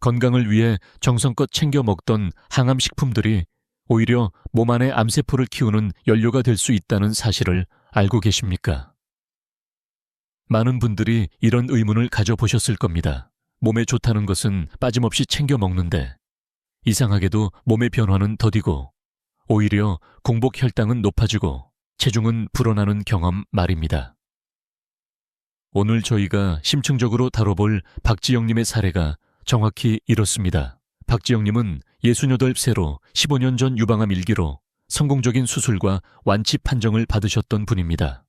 건강을 위해 정성껏 챙겨 먹던 항암 식품들이 오히려 몸 안의 암세포를 키우는 연료가 될 수 있다는 사실을 알고 계십니까? 많은 분들이 이런 의문을 가져보셨을 겁니다. 몸에 좋다는 것은 빠짐없이 챙겨 먹는데 이상하게도 몸의 변화는 더디고 오히려 공복 혈당은 높아지고 체중은 불어나는 경험 말입니다. 오늘 저희가 심층적으로 다뤄볼 박지영님의 사례가 정확히 이렇습니다. 박지영님은 68세로 15년 전 유방암 1기로 성공적인 수술과 완치 판정을 받으셨던 분입니다.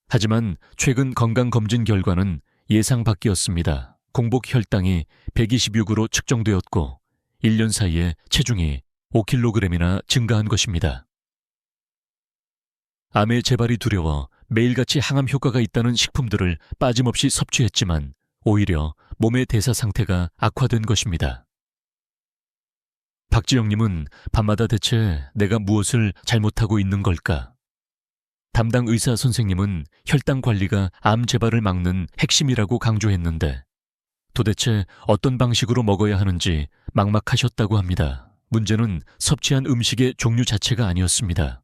하지만 최근 건강검진 결과는 예상 밖이었습니다. 공복 혈당이 126으로 측정되었고 1년 사이에 체중이 5kg이나 증가한 것입니다. 암의 재발이 두려워 매일같이 항암 효과가 있다는 식품들을 빠짐없이 섭취했지만 오히려 몸의 대사 상태가 악화된 것입니다. 박지영님은 밤마다 대체 내가 무엇을 잘못하고 있는 걸까? 담당 의사 선생님은 혈당 관리가 암 재발을 막는 핵심이라고 강조했는데 도대체 어떤 방식으로 먹어야 하는지 막막하셨다고 합니다. 문제는 섭취한 음식의 종류 자체가 아니었습니다.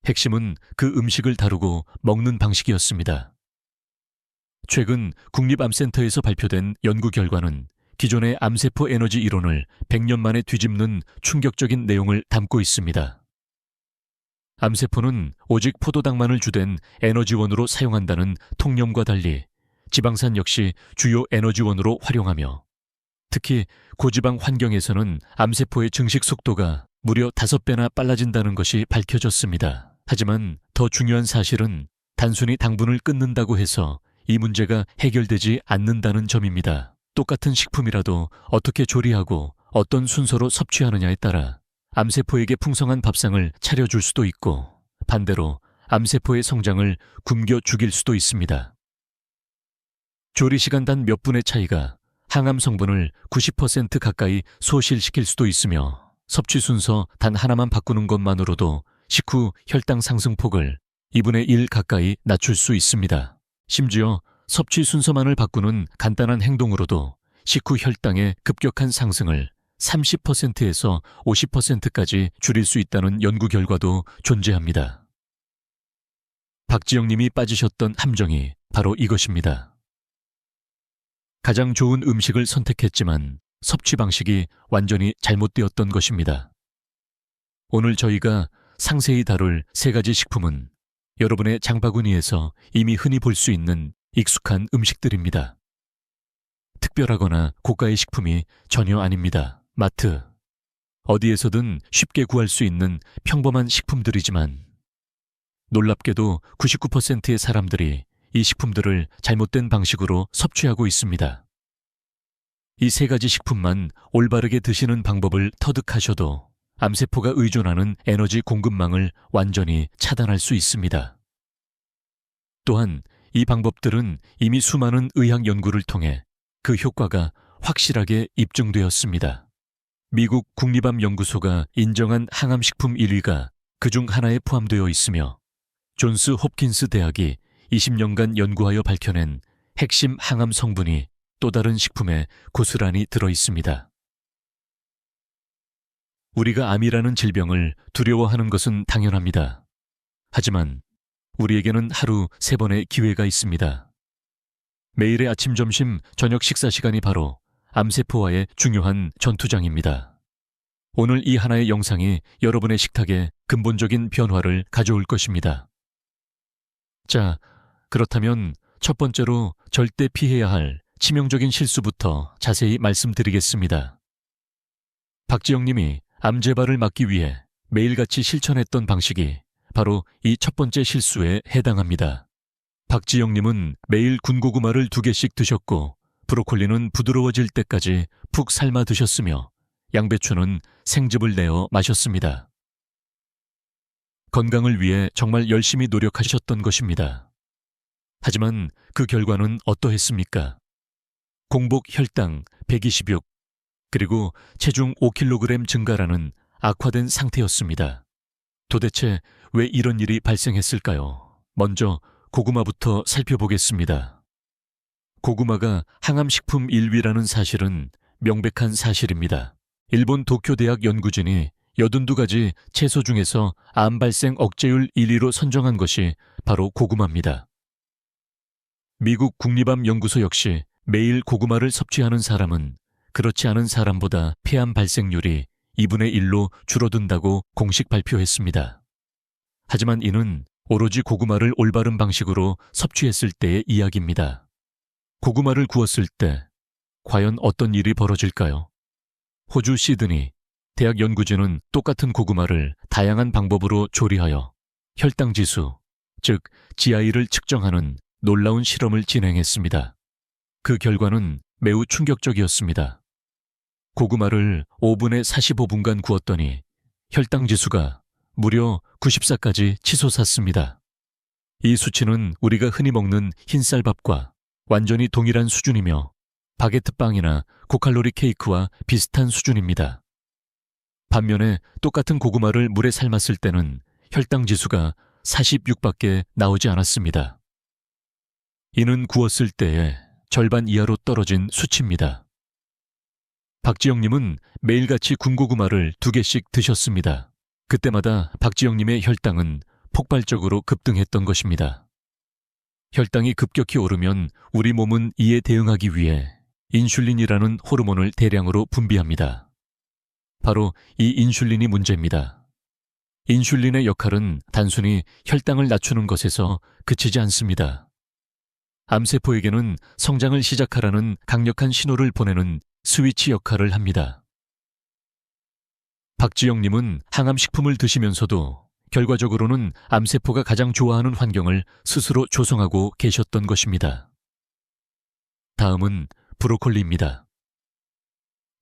핵심은 그 음식을 다루고 먹는 방식이었습니다. 최근 국립암센터에서 발표된 연구 결과는 기존의 암세포 에너지 이론을 100년 만에 뒤집는 충격적인 내용을 담고 있습니다. 암세포는 오직 포도당만을 주된 에너지원으로 사용한다는 통념과 달리 지방산 역시 주요 에너지원으로 활용하며 특히 고지방 환경에서는 암세포의 증식 속도가 무려 5배나 빨라진다는 것이 밝혀졌습니다. 하지만 더 중요한 사실은 단순히 당분을 끊는다고 해서 이 문제가 해결되지 않는다는 점입니다. 똑같은 식품이라도 어떻게 조리하고 어떤 순서로 섭취하느냐에 따라 암세포에게 풍성한 밥상을 차려줄 수도 있고 반대로 암세포의 성장을 굶겨 죽일 수도 있습니다. 조리시간 단 몇 분의 차이가 항암 성분을 90% 가까이 소실시킬 수도 있으며 섭취 순서 단 하나만 바꾸는 것만으로도 식후 혈당 상승폭을 2분의 1 가까이 낮출 수 있습니다. 심지어 섭취 순서만을 바꾸는 간단한 행동으로도 식후 혈당의 급격한 상승을 30%에서 50%까지 줄일 수 있다는 연구 결과도 존재합니다. 박지영님이 빠지셨던 함정이 바로 이것입니다. 가장 좋은 음식을 선택했지만 섭취 방식이 완전히 잘못되었던 것입니다. 오늘 저희가 상세히 다룰 3가지 식품은 여러분의 장바구니에서 이미 흔히 볼 수 있는 익숙한 음식들입니다. 특별하거나 고가의 식품이 전혀 아닙니다. 마트, 어디에서든 쉽게 구할 수 있는 평범한 식품들이지만 놀랍게도 99%의 사람들이 이 식품들을 잘못된 방식으로 섭취하고 있습니다. 이 3가지 식품만 올바르게 드시는 방법을 터득하셔도 암세포가 의존하는 에너지 공급망을 완전히 차단할 수 있습니다. 또한 이 방법들은 이미 수많은 의학 연구를 통해 그 효과가 확실하게 입증되었습니다. 미국 국립암연구소가 인정한 항암식품 1위가 그중 하나에 포함되어 있으며 존스 홉킨스 대학이 20년간 연구하여 밝혀낸 핵심 항암 성분이 또 다른 식품에 고스란히 들어 있습니다. 우리가 암이라는 질병을 두려워하는 것은 당연합니다. 하지만 우리에게는 하루 3번의 기회가 있습니다. 매일의 아침, 점심, 저녁 식사 시간이 바로 암세포와의 중요한 전투장입니다. 오늘 이 하나의 영상이 여러분의 식탁에 근본적인 변화를 가져올 것입니다. 자, 그렇다면 첫 번째로 절대 피해야 할 치명적인 실수부터 자세히 말씀드리겠습니다. 박지영님이 암 재발을 막기 위해 매일같이 실천했던 방식이 바로 이 첫 번째 실수에 해당합니다. 박지영님은 매일 군고구마를 2개씩 드셨고 브로콜리는 부드러워질 때까지 푹 삶아 드셨으며 양배추는 생즙을 내어 마셨습니다. 건강을 위해 정말 열심히 노력하셨던 것입니다. 하지만 그 결과는 어떠했습니까? 공복 혈당 126, 그리고 체중 5kg 증가라는 악화된 상태였습니다. 도대체 왜 이런 일이 발생했을까요? 먼저 고구마부터 살펴보겠습니다. 고구마가 항암식품 1위라는 사실은 명백한 사실입니다. 일본 도쿄대학 연구진이 82가지 채소 중에서 암 발생 억제율 1위로 선정한 것이 바로 고구마입니다. 미국 국립암연구소 역시 매일 고구마를 섭취하는 사람은 그렇지 않은 사람보다 폐암 발생률이 2분의 1로 줄어든다고 공식 발표했습니다. 하지만 이는 오로지 고구마를 올바른 방식으로 섭취했을 때의 이야기입니다. 고구마를 구웠을 때 과연 어떤 일이 벌어질까요? 호주 시드니 대학 연구진은 똑같은 고구마를 다양한 방법으로 조리하여 혈당지수, 즉 GI를 측정하는 놀라운 실험을 진행했습니다. 그 결과는 매우 충격적이었습니다. 고구마를 오븐에 45분간 구웠더니 혈당지수가 무려 94까지 치솟았습니다. 이 수치는 우리가 흔히 먹는 흰쌀밥과 완전히 동일한 수준이며 바게트빵이나 고칼로리 케이크와 비슷한 수준입니다. 반면에 똑같은 고구마를 물에 삶았을 때는 혈당지수가 46밖에 나오지 않았습니다. 이는 구웠을 때의 절반 이하로 떨어진 수치입니다. 박지영님은 매일같이 군고구마를 2개씩 드셨습니다. 그때마다 박지영님의 혈당은 폭발적으로 급등했던 것입니다. 혈당이 급격히 오르면 우리 몸은 이에 대응하기 위해 인슐린이라는 호르몬을 대량으로 분비합니다. 바로 이 인슐린이 문제입니다. 인슐린의 역할은 단순히 혈당을 낮추는 것에서 그치지 않습니다. 암세포에게는 성장을 시작하라는 강력한 신호를 보내는 스위치 역할을 합니다. 박지영님은 항암식품을 드시면서도 결과적으로는 암세포가 가장 좋아하는 환경을 스스로 조성하고 계셨던 것입니다. 다음은 브로콜리입니다.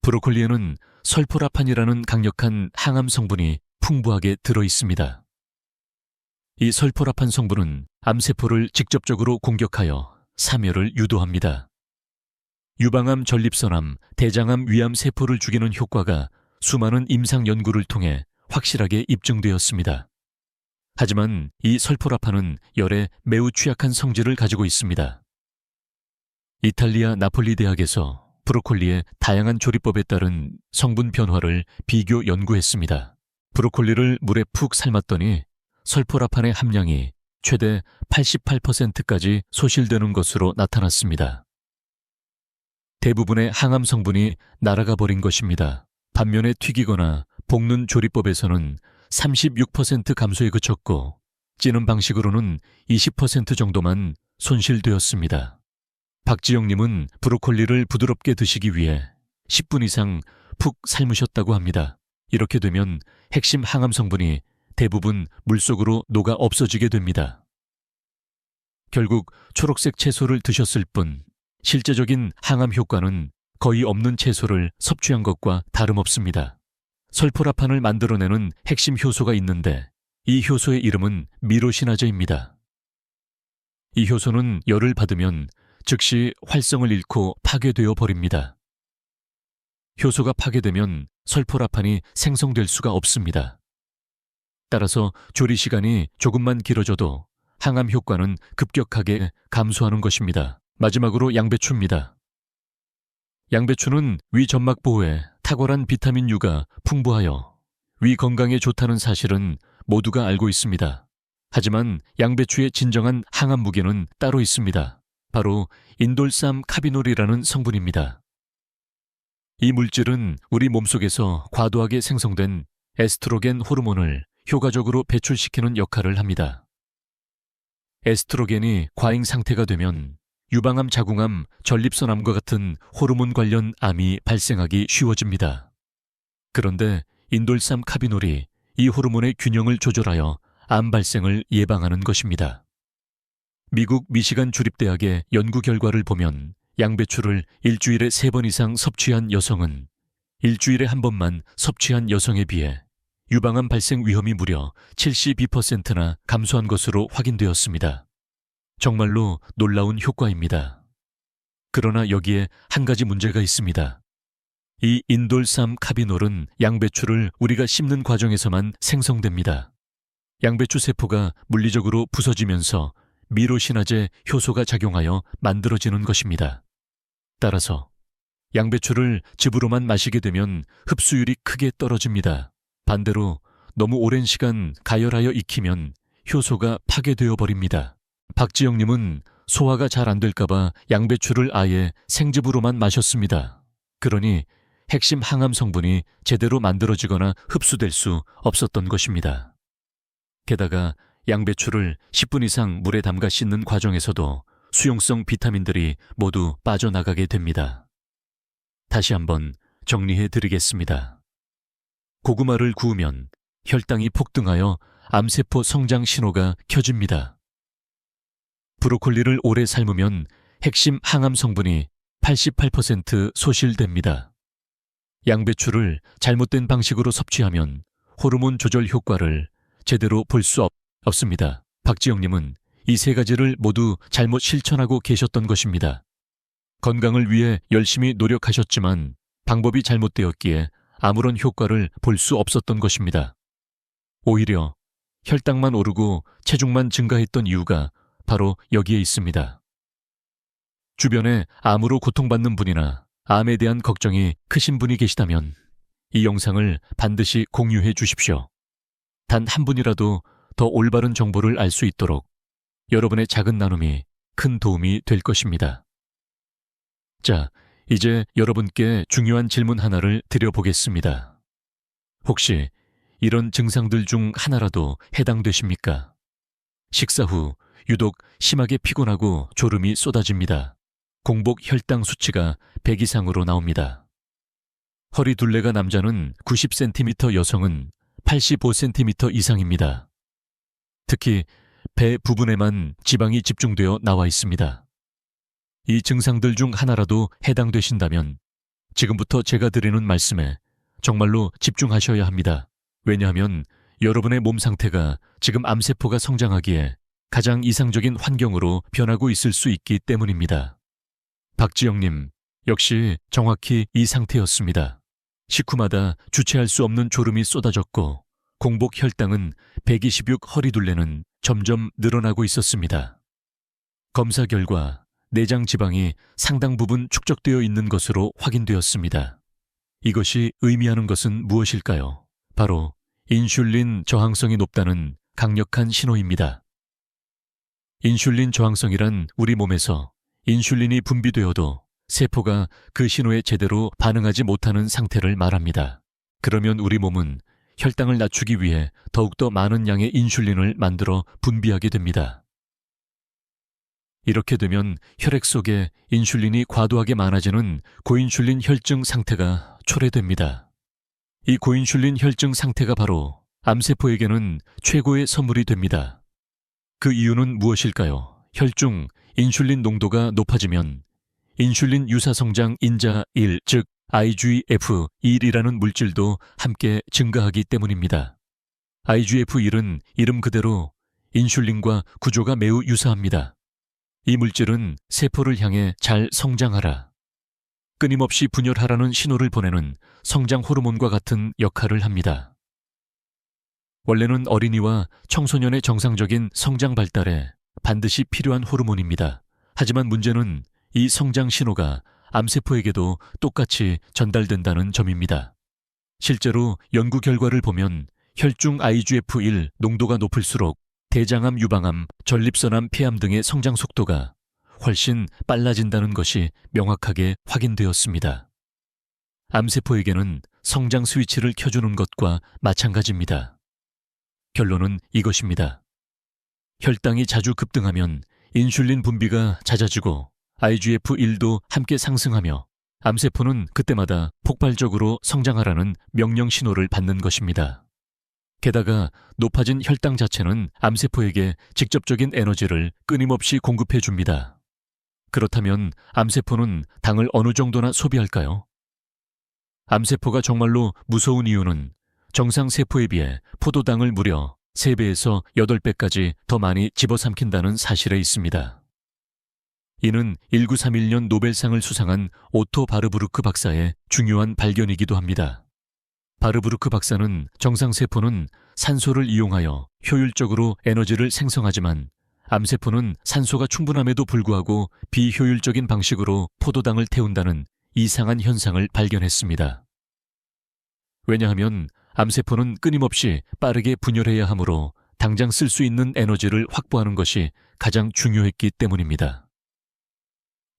브로콜리에는 설포라판이라는 강력한 항암 성분이 풍부하게 들어 있습니다. 이 설포라판 성분은 암세포를 직접적으로 공격하여 사멸을 유도합니다. 유방암, 전립선암, 대장암, 위암 세포를 죽이는 효과가 수많은 임상 연구를 통해 확실하게 입증되었습니다. 하지만 이 설포라판은 열에 매우 취약한 성질을 가지고 있습니다. 이탈리아 나폴리 대학에서 브로콜리의 다양한 조리법에 따른 성분 변화를 비교 연구했습니다. 브로콜리를 물에 푹 삶았더니 설포라판의 함량이 최대 88%까지 소실되는 것으로 나타났습니다. 대부분의 항암 성분이 날아가 버린 것입니다. 반면에 튀기거나 볶는 조리법에서는 36% 감소에 그쳤고 찌는 방식으로는 20% 정도만 손실되었습니다. 박지영님은 브로콜리를 부드럽게 드시기 위해 10분 이상 푹 삶으셨다고 합니다. 이렇게 되면 핵심 항암 성분이 대부분 물속으로 녹아 없어지게 됩니다. 결국 초록색 채소를 드셨을 뿐 실제적인 항암 효과는 거의 없는 채소를 섭취한 것과 다름없습니다. 설포라판을 만들어내는 핵심 효소가 있는데 이 효소의 이름은 미로시나제입니다. 이 효소는 열을 받으면 즉시 활성을 잃고 파괴되어 버립니다. 효소가 파괴되면 설포라판이 생성될 수가 없습니다. 따라서 조리 시간이 조금만 길어져도 항암 효과는 급격하게 감소하는 것입니다. 마지막으로 양배추입니다. 양배추는 위 점막 보호에 탁월한 비타민 U가 풍부하여 위 건강에 좋다는 사실은 모두가 알고 있습니다. 하지만 양배추의 진정한 항암 무기는 따로 있습니다. 바로 인돌삼 카비놀이라는 성분입니다. 이 물질은 우리 몸속에서 과도하게 생성된 에스트로겐 호르몬을 효과적으로 배출시키는 역할을 합니다. 에스트로겐이 과잉 상태가 되면 유방암, 자궁암, 전립선암과 같은 호르몬 관련 암이 발생하기 쉬워집니다. 그런데 인돌삼 카비놀이 이 호르몬의 균형을 조절하여 암 발생을 예방하는 것입니다. 미국 미시간 주립대학의 연구 결과를 보면 양배추를 일주일에 3번 이상 섭취한 여성은 일주일에 1번만 섭취한 여성에 비해 유방암 발생 위험이 무려 72%나 감소한 것으로 확인되었습니다. 정말로 놀라운 효과입니다. 그러나 여기에 한 가지 문제가 있습니다. 이 인돌삼 카비놀은 양배추를 우리가 씹는 과정에서만 생성됩니다. 양배추 세포가 물리적으로 부서지면서 미로신화제 효소가 작용하여 만들어지는 것입니다. 따라서 양배추를 즙으로만 마시게 되면 흡수율이 크게 떨어집니다. 반대로 너무 오랜 시간 가열하여 익히면 효소가 파괴되어 버립니다. 박지영님은 소화가 잘 안 될까봐 양배추를 아예 생즙으로만 마셨습니다. 그러니 핵심 항암 성분이 제대로 만들어지거나 흡수될 수 없었던 것입니다. 게다가 양배추를 10분 이상 물에 담가 씻는 과정에서도 수용성 비타민들이 모두 빠져나가게 됩니다. 다시 한번 정리해 드리겠습니다. 고구마를 구우면 혈당이 폭등하여 암세포 성장 신호가 켜집니다. 브로콜리를 오래 삶으면 핵심 항암 성분이 88% 소실됩니다. 양배추를 잘못된 방식으로 섭취하면 호르몬 조절 효과를 제대로 볼 수 없습니다. 박지영님은 이 세 가지를 모두 잘못 실천하고 계셨던 것입니다. 건강을 위해 열심히 노력하셨지만 방법이 잘못되었기에 아무런 효과를 볼 수 없었던 것입니다. 오히려 혈당만 오르고 체중만 증가했던 이유가 바로 여기에 있습니다. 주변에 암으로 고통받는 분이나 암에 대한 걱정이 크신 분이 계시다면 이 영상을 반드시 공유해 주십시오. 단 한 분이라도 더 올바른 정보를 알 수 있도록 여러분의 작은 나눔이 큰 도움이 될 것입니다. 자, 이제 여러분께 중요한 질문 하나를 드려보겠습니다. 혹시 이런 증상들 중 하나라도 해당되십니까? 식사 후 유독 심하게 피곤하고 졸음이 쏟아집니다. 공복 혈당 수치가 100 이상으로 나옵니다. 허리 둘레가 남자는 90cm, 여성은 85cm 이상입니다. 특히 배 부분에만 지방이 집중되어 나와 있습니다. 이 증상들 중 하나라도 해당되신다면 지금부터 제가 드리는 말씀에 정말로 집중하셔야 합니다. 왜냐하면 여러분의 몸 상태가 지금 암세포가 성장하기에 가장 이상적인 환경으로 변하고 있을 수 있기 때문입니다. 박지영님, 역시 정확히 이 상태였습니다. 식후마다 주체할 수 없는 졸음이 쏟아졌고 공복 혈당은 126, 허리둘레는 점점 늘어나고 있었습니다. 검사 결과 내장 지방이 상당 부분 축적되어 있는 것으로 확인되었습니다. 이것이 의미하는 것은 무엇일까요? 바로 인슐린 저항성이 높다는 강력한 신호입니다. 인슐린 저항성이란 우리 몸에서 인슐린이 분비되어도 세포가 그 신호에 제대로 반응하지 못하는 상태를 말합니다. 그러면 우리 몸은 혈당을 낮추기 위해 더욱더 많은 양의 인슐린을 만들어 분비하게 됩니다. 이렇게 되면 혈액 속에 인슐린이 과도하게 많아지는 고인슐린 혈증 상태가 초래됩니다. 이 고인슐린 혈증 상태가 바로 암세포에게는 최고의 선물이 됩니다. 그 이유는 무엇일까요? 혈중 인슐린 농도가 높아지면 인슐린 유사성장 인자 1, 즉 IGF-1이라는 물질도 함께 증가하기 때문입니다. IGF-1은 이름 그대로 인슐린과 구조가 매우 유사합니다. 이 물질은 세포를 향해 잘 성장하라, 끊임없이 분열하라는 신호를 보내는 성장 호르몬과 같은 역할을 합니다. 원래는 어린이와 청소년의 정상적인 성장 발달에 반드시 필요한 호르몬입니다. 하지만 문제는 이 성장 신호가 암세포에게도 똑같이 전달된다는 점입니다. 실제로 연구 결과를 보면 혈중 IGF-1 농도가 높을수록 대장암, 유방암, 전립선암, 폐암 등의 성장 속도가 훨씬 빨라진다는 것이 명확하게 확인되었습니다. 암세포에게는 성장 스위치를 켜주는 것과 마찬가지입니다. 결론은 이것입니다. 혈당이 자주 급등하면 인슐린 분비가 잦아지고 IGF-1도 함께 상승하며 암세포는 그때마다 폭발적으로 성장하라는 명령 신호를 받는 것입니다. 게다가 높아진 혈당 자체는 암세포에게 직접적인 에너지를 끊임없이 공급해 줍니다. 그렇다면 암세포는 당을 어느 정도나 소비할까요? 암세포가 정말로 무서운 이유는 정상 세포에 비해 포도당을 무려 3배에서 8배까지 더 많이 집어삼킨다는 사실에 있습니다. 이는 1931년 노벨상을 수상한 오토 바르부르크 박사의 중요한 발견이기도 합니다. 바르부르크 박사는 정상세포는 산소를 이용하여 효율적으로 에너지를 생성하지만 암세포는 산소가 충분함에도 불구하고 비효율적인 방식으로 포도당을 태운다는 이상한 현상을 발견했습니다. 왜냐하면 암세포는 끊임없이 빠르게 분열해야 하므로 당장 쓸 수 있는 에너지를 확보하는 것이 가장 중요했기 때문입니다.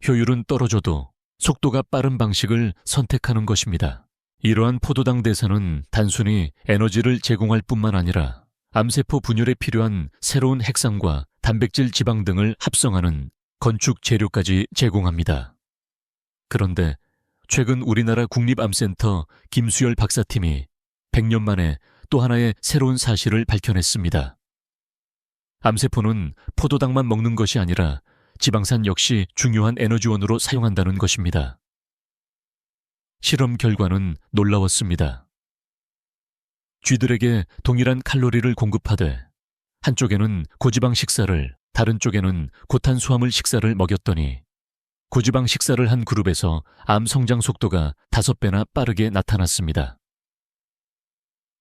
효율은 떨어져도 속도가 빠른 방식을 선택하는 것입니다. 이러한 포도당 대사는 단순히 에너지를 제공할 뿐만 아니라 암세포 분열에 필요한 새로운 핵산과 단백질 지방 등을 합성하는 건축 재료까지 제공합니다. 그런데 최근 우리나라 국립암센터 김수열 박사팀이 100년 만에 또 하나의 새로운 사실을 밝혀냈습니다. 암세포는 포도당만 먹는 것이 아니라 지방산 역시 중요한 에너지원으로 사용한다는 것입니다. 실험 결과는 놀라웠습니다. 쥐들에게 동일한 칼로리를 공급하되 한쪽에는 고지방 식사를, 다른 쪽에는 고탄수화물 식사를 먹였더니 고지방 식사를 한 그룹에서 암 성장 속도가 5배나 빠르게 나타났습니다.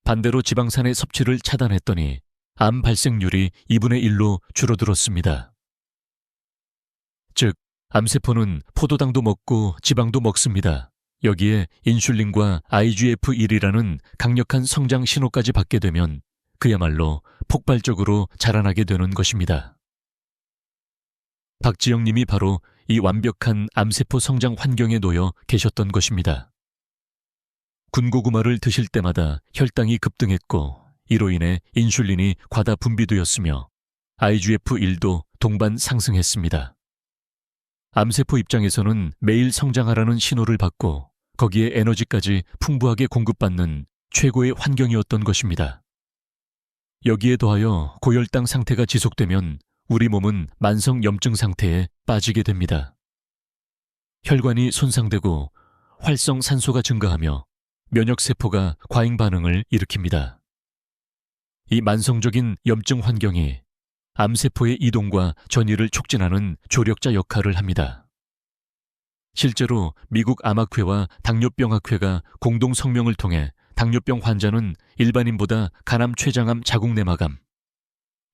반대로 지방산의 섭취를 차단했더니 암 발생률이 2분의 1로 줄어들었습니다. 즉, 암세포는 포도당도 먹고 지방도 먹습니다. 여기에 인슐린과 IGF-1이라는 강력한 성장 신호까지 받게 되면 그야말로 폭발적으로 자라나게 되는 것입니다. 박지영 님이 바로 이 완벽한 암세포 성장 환경에 놓여 계셨던 것입니다. 군고구마를 드실 때마다 혈당이 급등했고 이로 인해 인슐린이 과다 분비되었으며 IGF-1도 동반 상승했습니다. 암세포 입장에서는 매일 성장하라는 신호를 받고 거기에 에너지까지 풍부하게 공급받는 최고의 환경이었던 것입니다. 여기에 더하여 고혈당 상태가 지속되면 우리 몸은 만성 염증 상태에 빠지게 됩니다. 혈관이 손상되고 활성산소가 증가하며 면역세포가 과잉 반응을 일으킵니다. 이 만성적인 염증 환경이 암세포의 이동과 전이를 촉진하는 조력자 역할을 합니다. 실제로 미국 암학회와 당뇨병학회가 공동 성명을 통해 당뇨병 환자는 일반인보다 간암, 췌장암, 자궁내막암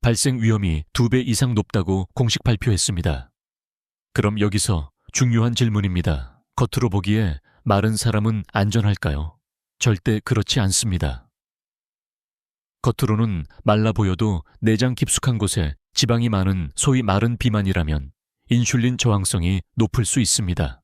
발생 위험이 2배 이상 높다고 공식 발표했습니다. 그럼 여기서 중요한 질문입니다. 겉으로 보기에 마른 사람은 안전할까요? 절대 그렇지 않습니다. 겉으로는 말라 보여도 내장 깊숙한 곳에 지방이 많은 소위 마른 비만이라면 인슐린 저항성이 높을 수 있습니다.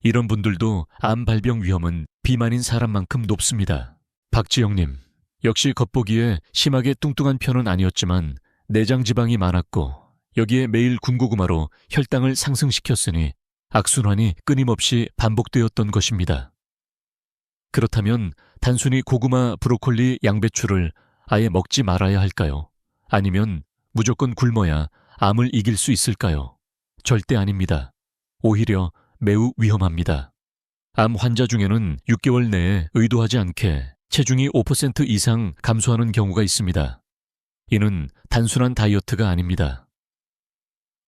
이런 분들도 암 발병 위험은 비만인 사람만큼 높습니다. 박지영님, 역시 겉보기에 심하게 뚱뚱한 편은 아니었지만 내장 지방이 많았고 여기에 매일 군고구마로 혈당을 상승시켰으니 악순환이 끊임없이 반복되었던 것입니다. 그렇다면 단순히 고구마, 브로콜리, 양배추를 아예 먹지 말아야 할까요? 아니면 무조건 굶어야 암을 이길 수 있을까요? 절대 아닙니다. 오히려 매우 위험합니다. 암 환자 중에는 6개월 내에 의도하지 않게 체중이 5% 이상 감소하는 경우가 있습니다. 이는 단순한 다이어트가 아닙니다.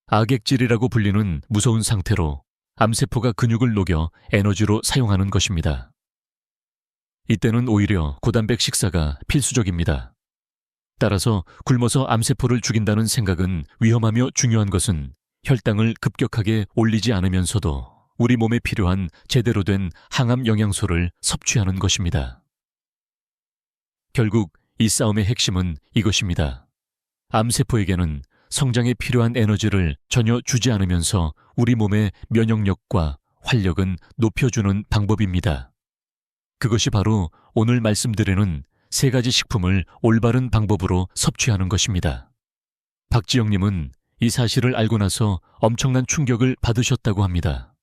악액질이라고 불리는 무서운 상태로 암세포가 근육을 녹여 에너지로 사용하는 것입니다. 이때는 오히려 고단백 식사가 필수적입니다. 따라서 굶어서 암세포를 죽인다는 생각은 위험하며 중요한 것은 혈당을 급격하게 올리지 않으면서도 우리 몸에 필요한 제대로 된 항암 영양소를 섭취하는 것입니다. 결국 이 싸움의 핵심은 이것입니다. 암세포에게는 성장에 필요한 에너지를 전혀 주지 않으면서 우리 몸의 면역력과 활력은 높여주는 방법입니다. 그것이 바로 오늘 말씀드리는 3가지 식품을 올바른 방법으로 섭취하는 것입니다. 박지영님은 이 사실을 알고 나서 엄청난 충격을 받으셨다고 합니다.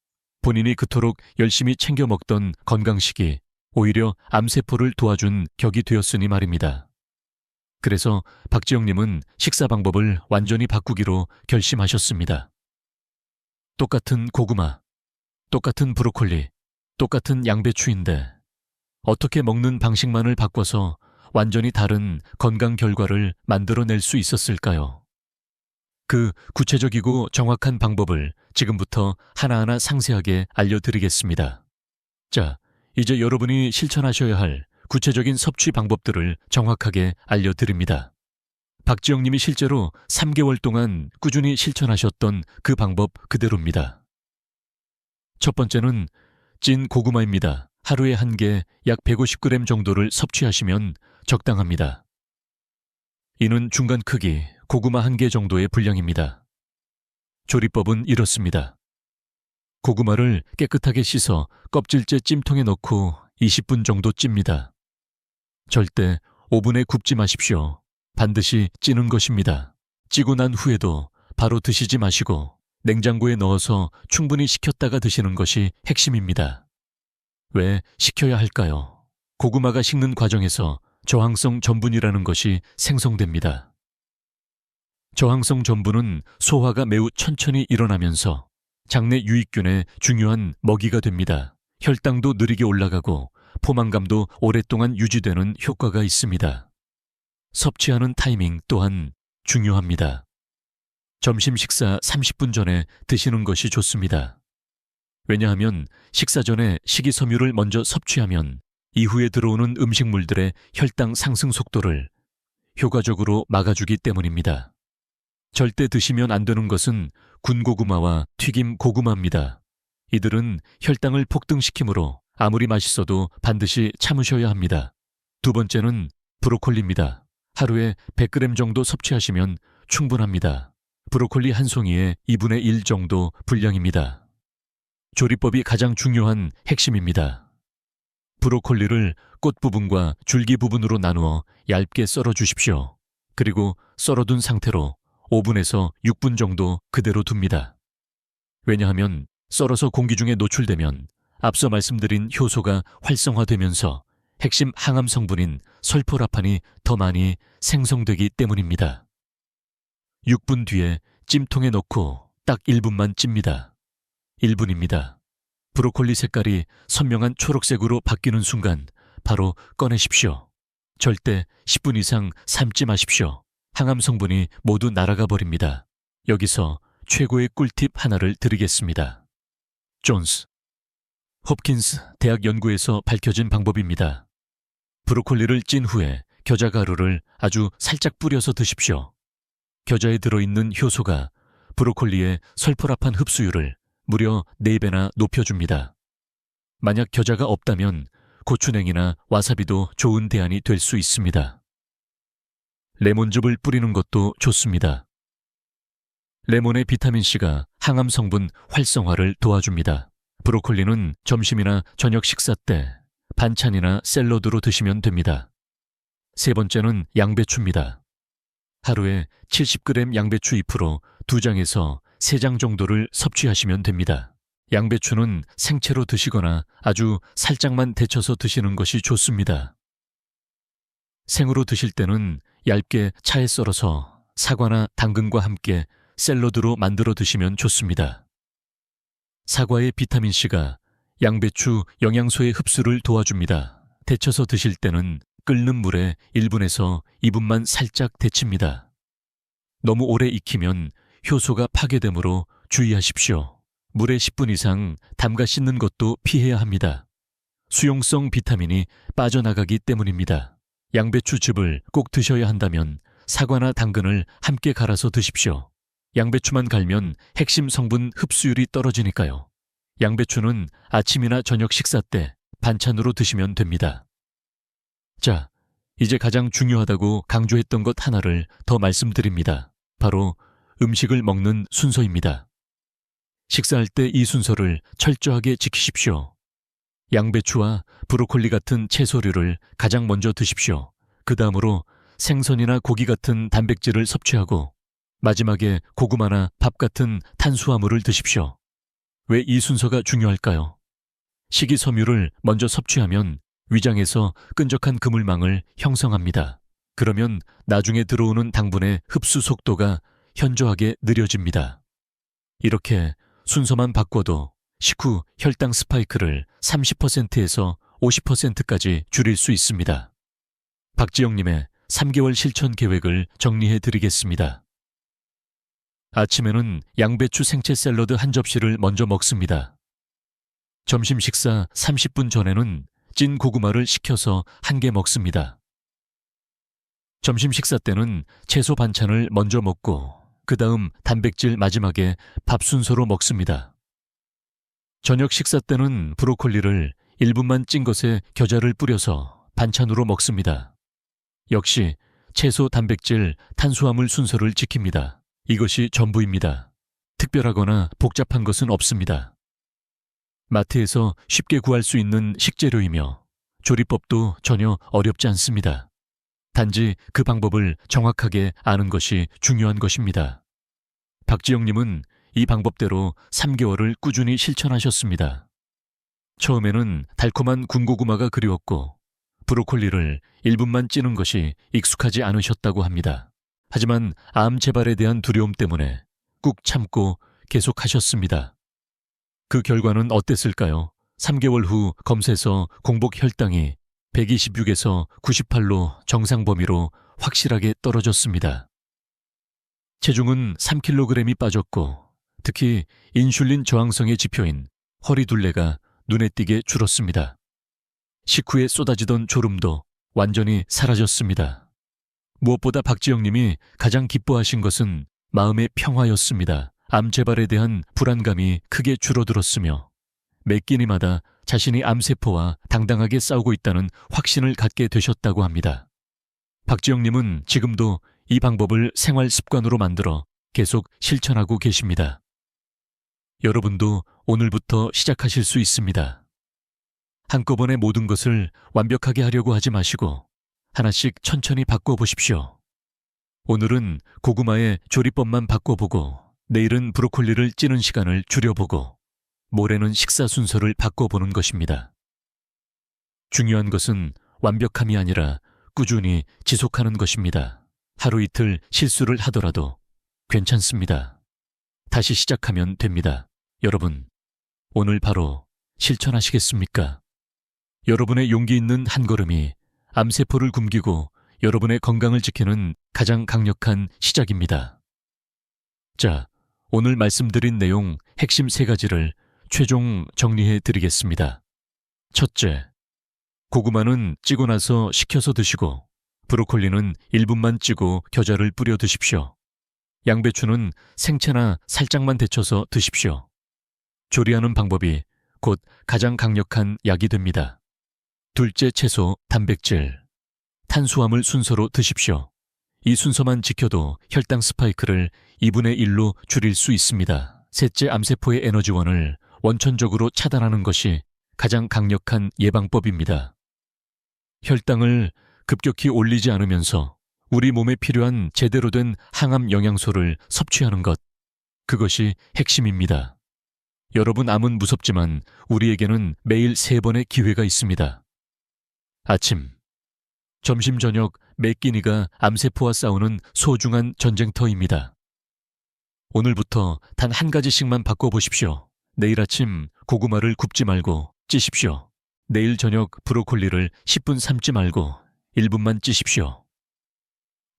본인이 그토록 열심히 챙겨 먹던 건강식이 오히려 암세포를 도와준 격이 되었으니 말입니다. 그래서 박지영님은 식사 방법을 완전히 바꾸기로 결심하셨습니다. 똑같은 고구마, 똑같은 브로콜리, 똑같은 양배추인데 어떻게 먹는 방식만을 바꿔서 완전히 다른 건강 결과를 만들어낼 수 있었을까요? 그 구체적이고 정확한 방법을 지금부터 하나하나 상세하게 알려드리겠습니다. 자, 이제 여러분이 실천하셔야 할 구체적인 섭취 방법들을 정확하게 알려드립니다. 박지영님이 실제로 3개월 동안 꾸준히 실천하셨던 그 방법 그대로입니다. 첫 번째는 찐 고구마입니다. 하루에 한 개 약 150g 정도를 섭취하시면 적당합니다. 이는 중간 크기 고구마 한 개 정도의 분량입니다. 조리법은 이렇습니다. 고구마를 깨끗하게 씻어 껍질째 찜통에 넣고 20분 정도 찝니다. 절대 오븐에 굽지 마십시오. 반드시 찌는 것입니다. 찌고 난 후에도 바로 드시지 마시고 냉장고에 넣어서 충분히 식혔다가 드시는 것이 핵심입니다. 왜 식혀야 할까요? 고구마가 식는 과정에서 저항성 전분이라는 것이 생성됩니다. 저항성 전분은 소화가 매우 천천히 일어나면서 장내 유익균의 중요한 먹이가 됩니다. 혈당도 느리게 올라가고 포만감도 오랫동안 유지되는 효과가 있습니다. 섭취하는 타이밍 또한 중요합니다. 점심 식사 30분 전에 드시는 것이 좋습니다. 왜냐하면 식사 전에 식이섬유를 먼저 섭취하면 이후에 들어오는 음식물들의 혈당 상승 속도를 효과적으로 막아주기 때문입니다. 절대 드시면 안 되는 것은 군고구마와 튀김 고구마입니다. 이들은 혈당을 폭등시키므로 아무리 맛있어도 반드시 참으셔야 합니다. 두 번째는 브로콜리입니다. 하루에 100g 정도 섭취하시면 충분합니다. 브로콜리 한 송이의 2분의 1 정도 분량입니다. 조리법이 가장 중요한 핵심입니다. 브로콜리를 꽃 부분과 줄기 부분으로 나누어 얇게 썰어 주십시오. 그리고 썰어둔 상태로 5분에서 6분 정도 그대로 둡니다. 왜냐하면 썰어서 공기 중에 노출되면 앞서 말씀드린 효소가 활성화되면서 핵심 항암 성분인 설포라판이 더 많이 생성되기 때문입니다. 6분 뒤에 찜통에 넣고 딱 1분만 찝니다. 1분입니다. 브로콜리 색깔이 선명한 초록색으로 바뀌는 순간 바로 꺼내십시오. 절대 10분 이상 삶지 마십시오. 항암 성분이 모두 날아가 버립니다. 여기서 최고의 꿀팁 하나를 드리겠습니다. 존스 홉킨스 대학 연구에서 밝혀진 방법입니다. 브로콜리를 찐 후에 겨자 가루를 아주 살짝 뿌려서 드십시오. 겨자에 들어있는 효소가 브로콜리의 설포라판 흡수율을 무려 4배나 높여줍니다. 만약 겨자가 없다면 고추냉이나 와사비도 좋은 대안이 될 수 있습니다. 레몬즙을 뿌리는 것도 좋습니다. 레몬의 비타민C가 항암 성분 활성화를 도와줍니다. 브로콜리는 점심이나 저녁 식사 때 반찬이나 샐러드로 드시면 됩니다. 세 번째는 양배추입니다. 하루에 70g 양배추 잎으로 2장에서 3장 정도를 섭취하시면 됩니다. 양배추는 생채로 드시거나 아주 살짝만 데쳐서 드시는 것이 좋습니다. 생으로 드실 때는 얇게 차에 썰어서 사과나 당근과 함께 샐러드로 만들어 드시면 좋습니다. 사과의 비타민C가 양배추 영양소의 흡수를 도와줍니다. 데쳐서 드실 때는 끓는 물에 1분에서 2분만 살짝 데칩니다. 너무 오래 익히면 효소가 파괴되므로 주의하십시오. 물에 10분 이상 담가 씻는 것도 피해야 합니다. 수용성 비타민이 빠져나가기 때문입니다. 양배추즙을 꼭 드셔야 한다면 사과나 당근을 함께 갈아서 드십시오. 양배추만 갈면 핵심 성분 흡수율이 떨어지니까요. 양배추는 아침이나 저녁 식사 때 반찬으로 드시면 됩니다. 자, 이제 가장 중요하다고 강조했던 것 하나를 더 말씀드립니다. 바로 음식을 먹는 순서입니다. 식사할 때 이 순서를 철저하게 지키십시오. 양배추와 브로콜리 같은 채소류를 가장 먼저 드십시오. 그 다음으로 생선이나 고기 같은 단백질을 섭취하고 마지막에 고구마나 밥 같은 탄수화물을 드십시오. 왜 이 순서가 중요할까요? 식이섬유를 먼저 섭취하면 위장에서 끈적한 그물망을 형성합니다. 그러면 나중에 들어오는 당분의 흡수 속도가 현저하게 느려집니다. 이렇게 순서만 바꿔도 식후 혈당 스파이크를 30%에서 50%까지 줄일 수 있습니다. 박지영님의 3개월 실천 계획을 정리해 드리겠습니다. 아침에는 양배추 생채 샐러드 한 접시를 먼저 먹습니다. 점심 식사 30분 전에는 찐 고구마를 식혀서 1개 먹습니다. 점심 식사 때는 채소 반찬을 먼저 먹고 그 다음 단백질 마지막에 밥 순서로 먹습니다. 저녁 식사 때는 브로콜리를 1분만 찐 것에 겨자를 뿌려서 반찬으로 먹습니다. 역시 채소, 단백질, 탄수화물 순서를 지킵니다. 이것이 전부입니다. 특별하거나 복잡한 것은 없습니다. 마트에서 쉽게 구할 수 있는 식재료이며 조리법도 전혀 어렵지 않습니다. 단지 그 방법을 정확하게 아는 것이 중요한 것입니다. 박지영님은 이 방법대로 3개월을 꾸준히 실천하셨습니다. 처음에는 달콤한 군고구마가 그리웠고 브로콜리를 1분만 찌는 것이 익숙하지 않으셨다고 합니다. 하지만 암 재발에 대한 두려움 때문에 꾹 참고 계속하셨습니다. 그 결과는 어땠을까요? 3개월 후 검사에서 공복 혈당이 126에서 98로 정상 범위로 확실하게 떨어졌습니다. 체중은 3kg이 빠졌고 특히 인슐린 저항성의 지표인 허리둘레가 눈에 띄게 줄었습니다. 식후에 쏟아지던 졸음도 완전히 사라졌습니다. 무엇보다 박지영님이 가장 기뻐하신 것은 마음의 평화였습니다. 암 재발에 대한 불안감이 크게 줄어들었으며 매 끼니마다 자신이 암세포와 당당하게 싸우고 있다는 확신을 갖게 되셨다고 합니다. 박지영님은 지금도 이 방법을 생활 습관으로 만들어 계속 실천하고 계십니다. 여러분도 오늘부터 시작하실 수 있습니다. 한꺼번에 모든 것을 완벽하게 하려고 하지 마시고 하나씩 천천히 바꿔보십시오. 오늘은 고구마의 조리법만 바꿔보고 내일은 브로콜리를 찌는 시간을 줄여보고 모레는 식사 순서를 바꿔보는 것입니다. 중요한 것은 완벽함이 아니라 꾸준히 지속하는 것입니다. 하루 이틀 실수를 하더라도 괜찮습니다. 다시 시작하면 됩니다. 여러분, 오늘 바로 실천하시겠습니까? 여러분의 용기 있는 한 걸음이 암세포를 굶기고 여러분의 건강을 지키는 가장 강력한 시작입니다. 자, 오늘 말씀드린 내용 핵심 3가지를 최종 정리해 드리겠습니다. 첫째, 고구마는 찌고 나서 식혀서 드시고 브로콜리는 1분만 찌고 겨자를 뿌려 드십시오. 양배추는 생채나 살짝만 데쳐서 드십시오. 조리하는 방법이 곧 가장 강력한 약이 됩니다. 둘째, 채소, 단백질, 탄수화물 순서로 드십시오. 이 순서만 지켜도 혈당 스파이크를 2분의 1로 줄일 수 있습니다. 셋째, 암세포의 에너지원을 원천적으로 차단하는 것이 가장 강력한 예방법입니다. 혈당을 급격히 올리지 않으면서 우리 몸에 필요한 제대로 된 항암 영양소를 섭취하는 것, 그것이 핵심입니다. 여러분, 암은 무섭지만 우리에게는 매일 3번의 기회가 있습니다. 아침, 점심, 저녁 매 끼니가 암세포와 싸우는 소중한 전쟁터입니다. 오늘부터 단 한 가지씩만 바꿔보십시오. 내일 아침 고구마를 굽지 말고 찌십시오. 내일 저녁 브로콜리를 10분 삶지 말고 1분만 찌십시오.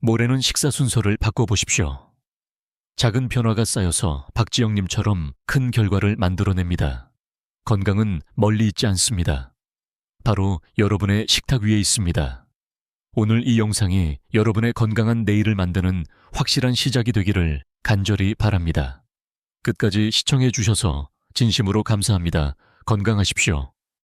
모레는 식사 순서를 바꿔보십시오. 작은 변화가 쌓여서 박지영님처럼 큰 결과를 만들어냅니다. 건강은 멀리 있지 않습니다. 바로 여러분의 식탁 위에 있습니다. 오늘 이 영상이 여러분의 건강한 내일을 만드는 확실한 시작이 되기를 간절히 바랍니다. 끝까지 시청해 주셔서 진심으로 감사합니다. 건강하십시오.